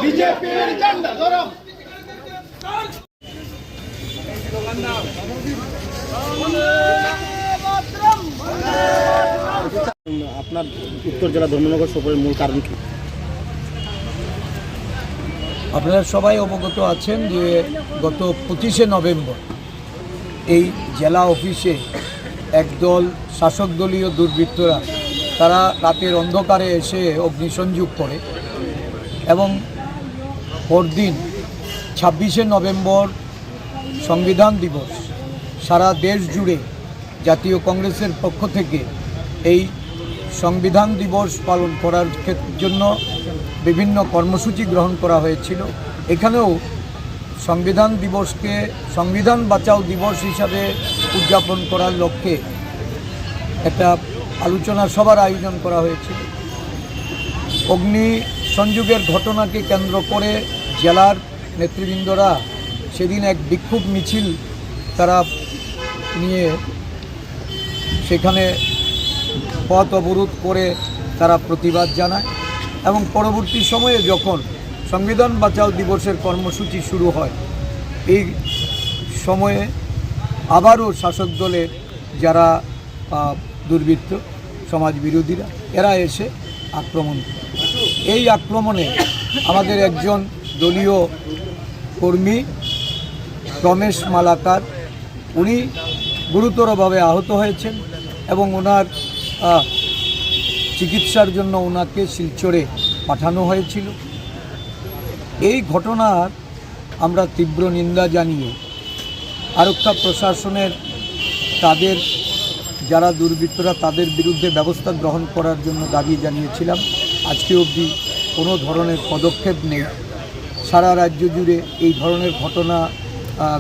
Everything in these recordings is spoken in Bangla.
বিজেপির ঝান্ডা ধরো। আপনার উত্তর জেলা ধর্মনগর সফরের মূল কারণ কি? আপনারা সবাই অবগত আছেন যে গত 25শে নভেম্বর এই জেলা অফিসে একদল শাসক দলীয় দুর্বৃত্তরা তারা রাতের অন্ধকারে এসে অগ্নিসংযোগ করে এবং পরদিন 26শে নভেম্বর সংবিধান দিবস সারা দেশ জুড়ে জাতীয় কংগ্রেসের পক্ষ থেকে এই সংবিধান দিবস পালন করার জন্য বিভিন্ন কর্মসূচি গ্রহণ করা হয়েছিল। এখানেও সংবিধান দিবসকে সংবিধান বাঁচাও দিবস হিসাবে উদযাপন করার লক্ষ্যে একটা আলোচনা সভার আয়োজন করা হয়েছিল। অগ্নি সংযোগের ঘটনাকে কেন্দ্র করে জেলার নেতৃবৃন্দরা সেদিন এক বিক্ষোভ মিছিল তারা নিয়ে সেখানে পথ অবরোধ করে তারা প্রতিবাদ জানায় এবং পরবর্তী সময়ে যখন সংবিধান বাঁচাও দিবসের কর্মসূচি শুরু হয় এই সময়ে আবারও শাসক দলের যারা দুর্বৃত্ত সমাজ বিরোধীরা এরা এসে আক্রমণ করে। এই আক্রমণে আমাদের একজন দলীয় কর্মী রমেশ মালাকার উনি গুরুতরভাবে আহত হয়েছেন এবং ওনার চিকিৎসার জন্য ওনাকে শিলচরে পাঠানো হয়েছিল। এই ঘটনার আমরা তীব্র নিন্দা জানিয়ে আরক্ষা প্রশাসনের তাদের যারা দুর্বৃত্তরা তাদের বিরুদ্ধে ব্যবস্থা গ্রহণ করার জন্য দাবি জানিয়েছিলাম। আজকে অবধি কোনো ধরনের পদক্ষেপ নেই। সারা রাজ্য জুড়ে এই ধরনের ঘটনা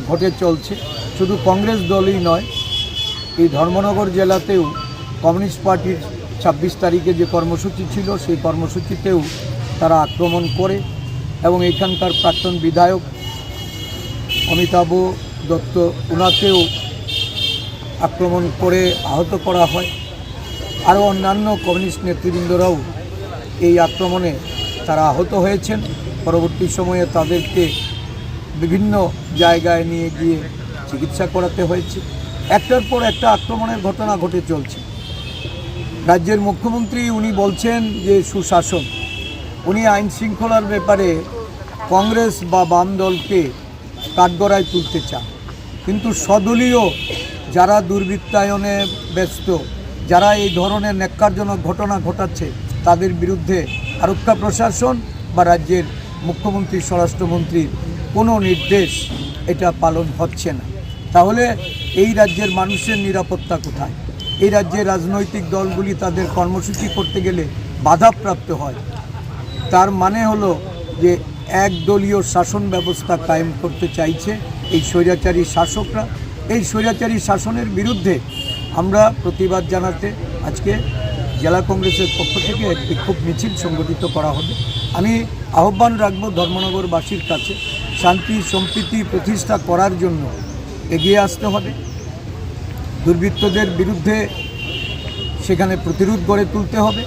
ঘটে চলছে। শুধু কংগ্রেস দলই নয়, এই ধর্মনগর জেলাতেও কমিউনিস্ট পার্টির 26 তারিখে যে কর্মসূচি ছিল সেই কর্মসূচিতেও তারা আক্রমণ করে এবং এখানকার প্রাক্তন বিধায়ক অমিতাভ দত্ত ওনাকেও আক্রমণ করে আহত করা হয়। আরও অন্যান্য কমিউনিস্ট নেতৃবৃন্দরাও এই আক্রমণে তারা আহত হয়েছেন। পরবর্তী সময়ে তাদেরকে বিভিন্ন জায়গায় নিয়ে গিয়ে চিকিৎসা করাতে হয়েছে। একটার পর একটা আক্রমণের ঘটনা ঘটে চলছে। রাজ্যের মুখ্যমন্ত্রী উনি বলছেন যে সুশাসন, উনি আইন শৃঙ্খলার ব্যাপারে কংগ্রেস বা বাম দলকে কাঠগড়ায় তুলতে চান, কিন্তু স্বদলীয় যারা দুর্বৃত্তায়নে ব্যস্ত, যারা এই ধরনের ন্যাক্কারজনক ঘটনা ঘটাচ্ছে তাদের বিরুদ্ধে আরক্ষা প্রশাসন বা রাজ্যের মুখ্যমন্ত্রী স্বরাষ্ট্রমন্ত্রীর কোনো নির্দেশ এটা পালন হচ্ছে না। তাহলে এই রাজ্যের মানুষের নিরাপত্তা কোথায়? এই রাজ্যের রাজনৈতিক দলগুলি তাদের কর্মসূচি করতে গেলে বাধাপ্রাপ্ত হয়। তার মানে হলো যে একদলীয় শাসন ব্যবস্থা কায়েম করতে চাইছে এই স্বৈরাচারী শাসকরা। এই স্বৈরাচারী শাসনের বিরুদ্ধে আমরা প্রতিবাদ জানাতে আজকে জেলা কংগ্রেসের পক্ষ থেকে এক বিক্ষোভ মিছিল সংগঠিত করা হবে। আমি আহ্বান রাখব ধর্মনগরবাসীর কাছে, শান্তি সম্প্রীতি প্রতিষ্ঠা করার জন্য এগিয়ে আসতে হবে। দুর্বৃত্তদের বিরুদ্ধে সেখানে প্রতিরোধ গড়ে তুলতে হবে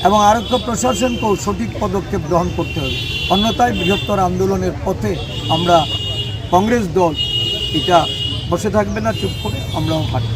এবং আরক্ষা প্রশাসনকেও সঠিক পদক্ষেপ গ্রহণ করতে হবে। অন্যথায় বৃহত্তর আন্দোলনের পথে আমরা কংগ্রেস দল এটা বসে থাকবে না, চুপ করে আমরাও হাঁটব।